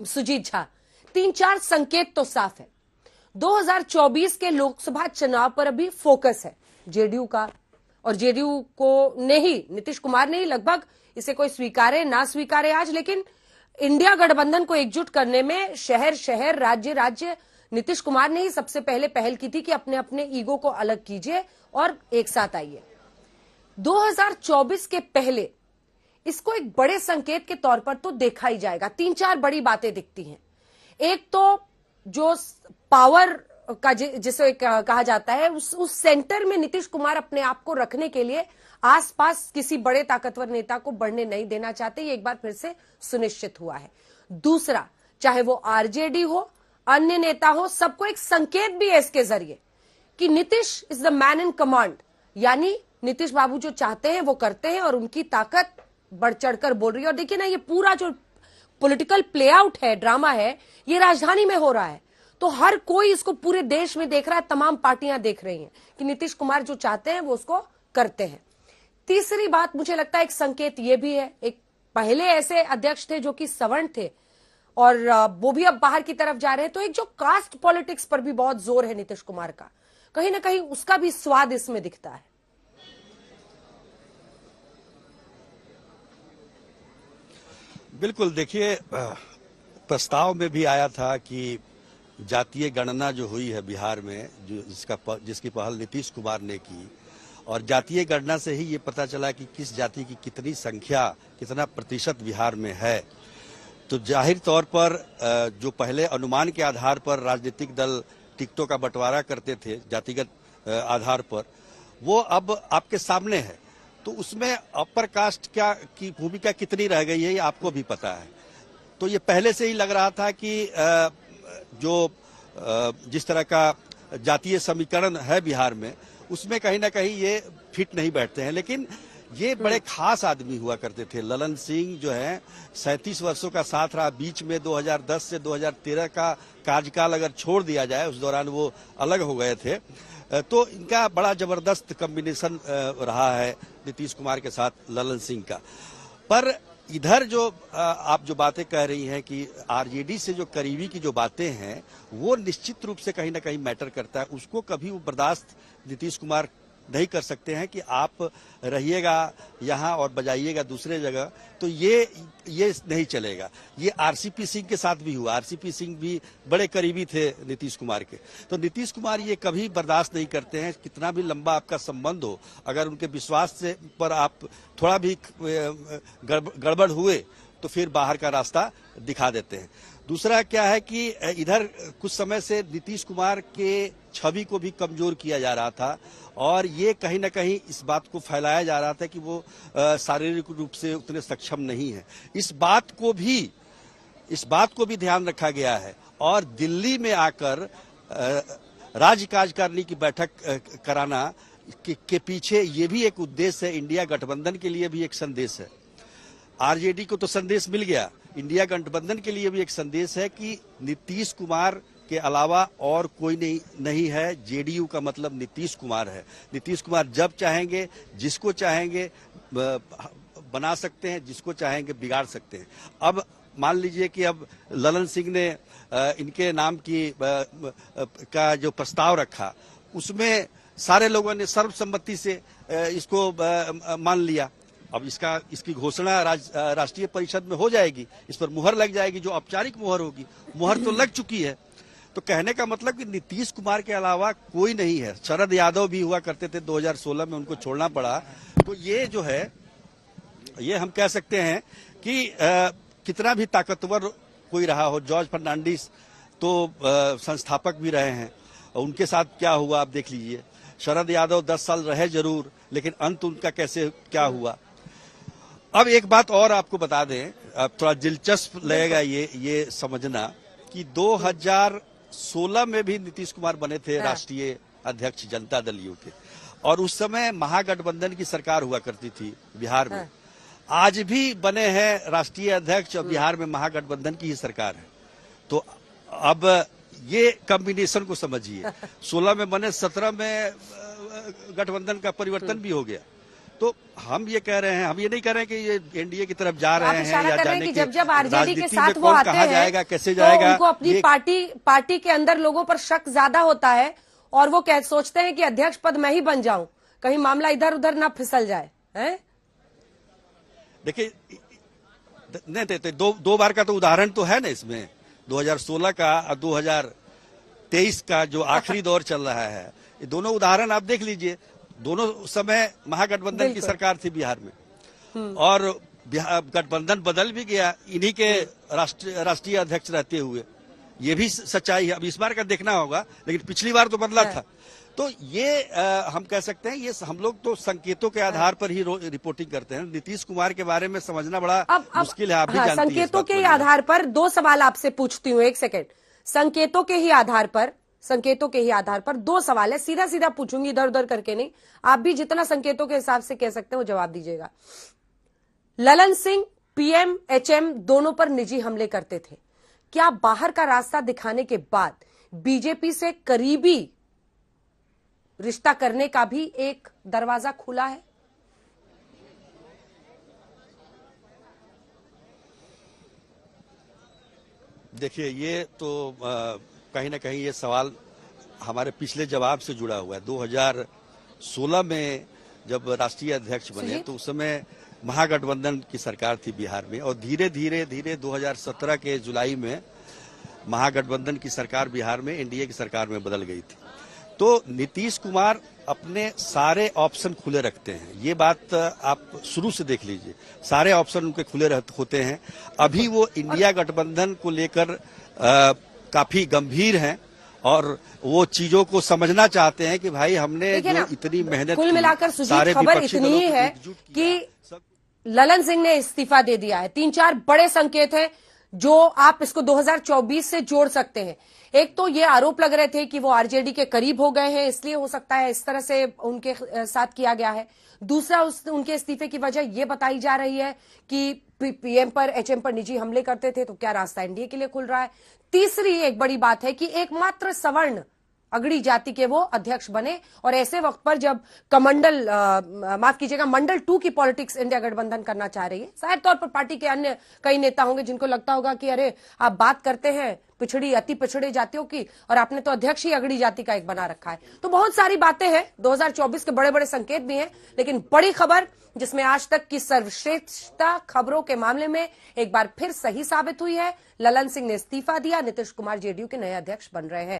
सुजीत झा, 3-4 संकेत तो साफ है। 2024 के लोकसभा चुनाव पर अभी फोकस है जेडीयू का, और जेडीयू को नहीं, नीतीश कुमार ने ही लगभग इसे कोई स्वीकारे ना स्वीकारे आज, लेकिन इंडिया गठबंधन को एकजुट करने में शहर शहर राज्य राज्य नीतीश कुमार ने ही सबसे पहले पहल की थी कि अपने अपने ईगो को अलग कीजिए और एक साथ आइए। 2024 के पहले इसको एक बड़े संकेत के तौर पर तो देखा ही जाएगा। 3-4 बड़ी बातें दिखती हैं। एक तो जो पावर का जिसे कहा जाता है, उस सेंटर में नीतीश कुमार अपने आप को रखने के लिए आसपास किसी बड़े ताकतवर नेता को बढ़ने नहीं देना चाहते। ये एक बार फिर से सुनिश्चित हुआ है। दूसरा, चाहे वो आरजेडी हो, अन्य नेता हो, सबको एक संकेत भी है इसके जरिए कि Nitish is the man in command, यानी नीतीश बाबू जो चाहते हैं वो करते हैं और उनकी ताकत बढ़ चढ़कर बोल रही है। और देखिए ना, ये पूरा जो पॉलिटिकल प्ले आउट है, ड्रामा है, ये राजधानी में हो रहा है, तो हर कोई इसको पूरे देश में देख रहा है, तमाम पार्टियां देख रही हैं कि नीतीश कुमार जो चाहते हैं वो उसको करते हैं। तीसरी बात मुझे लगता है एक संकेत ये भी है, एक पहले ऐसे अध्यक्ष थे जो कि सवर्ण थे और वो भी अब बाहर की तरफ जा रहे हैं, तो एक जो कास्ट पॉलिटिक्स पर भी बहुत जोर है नीतीश कुमार का, कहीं ना कहीं उसका भी स्वाद इसमें दिखता है। बिल्कुल, देखिए, प्रस्ताव में भी आया था कि जातीय गणना जो हुई है बिहार में, जिसकी पहल नीतीश कुमार ने की, और जातीय गणना से ही ये पता चला कि किस जाति की कितनी संख्या, कितना प्रतिशत बिहार में है। तो जाहिर तौर पर जो पहले अनुमान के आधार पर राजनीतिक दल टिकटों का बंटवारा करते थे जातिगत आधार पर, वो अब आपके सामने है। तो उसमें अपर कास्ट की भूमिका कितनी रह गई है ये आपको भी पता है। तो ये पहले से ही लग रहा था कि जिस तरह का जातीय समीकरण है बिहार में, उसमें कहीं ना कहीं ये फिट नहीं बैठते हैं। लेकिन ये बड़े खास आदमी हुआ करते थे। ललन सिंह जो है 37 वर्षों का साथ रहा, बीच में 2010 से 2013 का कार्यकाल अगर छोड़ दिया जाए, उस दौरान वो अलग हो गए थे। तो इनका बड़ा जबरदस्त कॉम्बिनेशन रहा है नीतीश कुमार के साथ ललन सिंह का। पर इधर जो आप जो बातें कह रही हैं कि आरजेडी से जो करीबी की जो बातें हैं, वो निश्चित रूप से कहीं ना कहीं मैटर करता है। उसको कभी वो बर्दाश्त नीतीश कुमार नहीं कर सकते हैं कि आप रहिएगा यहाँ और बजाइएगा दूसरे जगह, तो ये नहीं चलेगा। ये आरसीपी सिंह के साथ भी हुआ। आरसीपी सिंह भी बड़े करीबी थे नीतीश कुमार के। तो नीतीश कुमार ये कभी बर्दाश्त नहीं करते हैं, कितना भी लंबा आपका संबंध हो, अगर उनके विश्वास से पर आप थोड़ा भी गड़बड़ हुए तो फिर बाहर का रास्ता दिखा देते हैं। दूसरा क्या है कि इधर कुछ समय से नीतीश कुमार के छवि को भी कमजोर किया जा रहा था, और ये कहीं ना कहीं इस बात को फैलाया जा रहा था कि वो शारीरिक रूप से उतने सक्षम नहीं है। इस बात को भी ध्यान रखा गया है। और दिल्ली में आकर राज्य कार्यकारिणी की बैठक कराना के पीछे ये भी एक उद्देश्य है। इंडिया गठबंधन के लिए भी एक संदेश है। आरजेडी को तो संदेश मिल गया, इंडिया गठबंधन के लिए भी एक संदेश है कि नीतीश कुमार के अलावा और कोई नहीं है। जेडीयू का मतलब नीतीश कुमार है। नीतीश कुमार जब चाहेंगे, जिसको चाहेंगे बना सकते हैं, जिसको चाहेंगे बिगाड़ सकते हैं। अब मान लीजिए कि अब ललन सिंह ने इनके नाम का जो प्रस्ताव रखा, उसमें सारे लोगों ने सर्वसम्मति से इसको मान लिया। अब इसकी घोषणा राष्ट्रीय परिषद में हो जाएगी, इस पर मुहर लग जाएगी, जो औपचारिक मुहर होगी। मुहर तो लग चुकी है। तो कहने का मतलब कि नीतीश कुमार के अलावा कोई नहीं है। शरद यादव भी हुआ करते थे, 2016 में उनको छोड़ना पड़ा। तो ये जो है, ये हम कह सकते हैं कि कितना भी ताकतवर कोई रहा हो, जॉर्ज फर्नांडिस तो संस्थापक भी रहे हैं, उनके साथ क्या हुआ आप देख लीजिए। शरद यादव 10 साल रहे जरूर, लेकिन अंत उनका क्या हुआ। अब एक बात और आपको बता दें, अब थोड़ा दिलचस्प लगेगा ये समझना कि 2016 में भी नीतीश कुमार बने थे राष्ट्रीय अध्यक्ष जनता दल यू के, और उस समय महागठबंधन की सरकार हुआ करती थी बिहार में। आज भी बने हैं राष्ट्रीय अध्यक्ष और बिहार में महागठबंधन की ही सरकार है। तो अब ये कॉम्बिनेशन को समझिए। 16 में बने, 17 में गठबंधन का परिवर्तन भी हो गया। तो हम ये कह रहे हैं, हम ये नहीं कह रहे हैं कि ये एनडीए की तरफ जा आप रहे हैं इशारा या कर रहे हैं जाने कि की जब जब आरजेडी के राजनीति साथ में वो कौन आते कहाँ हैं जाएगा, कैसे तो जाएगा, उनको अपनी ये पार्टी के अंदर लोगों पर शक ज्यादा होता है और वो सोचते हैं कि अध्यक्ष पद मैं ही बन जाऊं, कहीं मामला इधर उधर ना फिसल जाए। हैं? देखिए, नहीं तो दो बार का तो उदाहरण तो है ना इसमें, 2016 का और 2023 का जो आखिरी दौर चल रहा है, ये दोनों उदाहरण आप देख लीजिए। दोनों समय महागठबंधन की सरकार थी बिहार में, और गठबंधन बदल भी गया इन्हीं के राष्ट्रीय अध्यक्ष रहते हुए। ये भी सच्चाई है। अब इस बार का देखना होगा, लेकिन पिछली बार तो बदला था। तो ये हम कह सकते हैं, ये हम लोग तो संकेतों के आधार पर ही रिपोर्टिंग करते हैं। नीतीश कुमार के बारे में समझना बड़ा मुश्किल है, आप भी जानती हैं। संकेतों के आधार पर दो सवाल आपसे पूछती हूँ, एक सेकेंड। संकेतों के ही आधार पर दो सवाल है, सीधा सीधा पूछूंगी, इधर उधर करके नहीं। आप भी जितना संकेतों के हिसाब से कह सकते हैं वो जवाब दीजिएगा। ललन सिंह पीएम एचएम दोनों पर निजी हमले करते थे, क्या बाहर का रास्ता दिखाने के बाद बीजेपी से करीबी रिश्ता करने का भी एक दरवाजा खुला है? देखिए, ये तो कहीं ना कहीं ये सवाल हमारे पिछले जवाब से जुड़ा हुआ है। 2016 में जब राष्ट्रीय अध्यक्ष बने तो उस समय महागठबंधन की सरकार थी बिहार में, और धीरे धीरे 2017 के जुलाई में महागठबंधन की सरकार बिहार में एनडीए की सरकार में बदल गई थी। तो नीतीश कुमार अपने सारे ऑप्शन खुले रखते हैं, ये बात आप शुरू से देख लीजिए, सारे ऑप्शन उनके खुले होते हैं। अभी वो इंडिया गठबंधन को लेकर काफी गंभीर हैं और वो चीजों को समझना चाहते हैं कि भाई हमने जो इतनी मेहनत कुल मिलाकर सुजीत खबर इतनी ही है कि ललन सिंह ने इस्तीफा दे दिया है। 3-4 बड़े संकेत हैं जो आप इसको 2024 से जोड़ सकते हैं। एक तो ये आरोप लग रहे थे कि वो आरजेडी के करीब हो गए हैं, इसलिए हो सकता है इस तरह से उनके साथ किया गया है। दूसरा, उनके इस्तीफे की वजह ये बताई जा रही है कि पीएम पर एचएम पर निजी हमले करते थे, तो क्या रास्ता एनडीए के लिए खुल रहा है। तीसरी एक बड़ी बात है कि एकमात्र सवर्ण अगड़ी जाति के वो अध्यक्ष बने, और ऐसे वक्त पर जब मंडल 2 की पॉलिटिक्स इंडिया गठबंधन करना चाह रही है। शायद तौर पर पार्टी के अन्य कई नेता होंगे जिनको लगता होगा कि अरे आप बात करते हैं अति पिछड़े जातियों की, और आपने तो अध्यक्ष ही अगड़ी जाति का एक बना रखा है। तो बहुत सारी बातें हैं, 2024 के बड़े बड़े संकेत भी हैं, लेकिन बड़ी खबर जिसमें आज तक की सर्वश्रेष्ठ खबरों के मामले में एक बार फिर सही साबित हुई है, ललन सिंह ने इस्तीफा दिया, नीतीश कुमार जेडीयू के नए अध्यक्ष बन रहे हैं।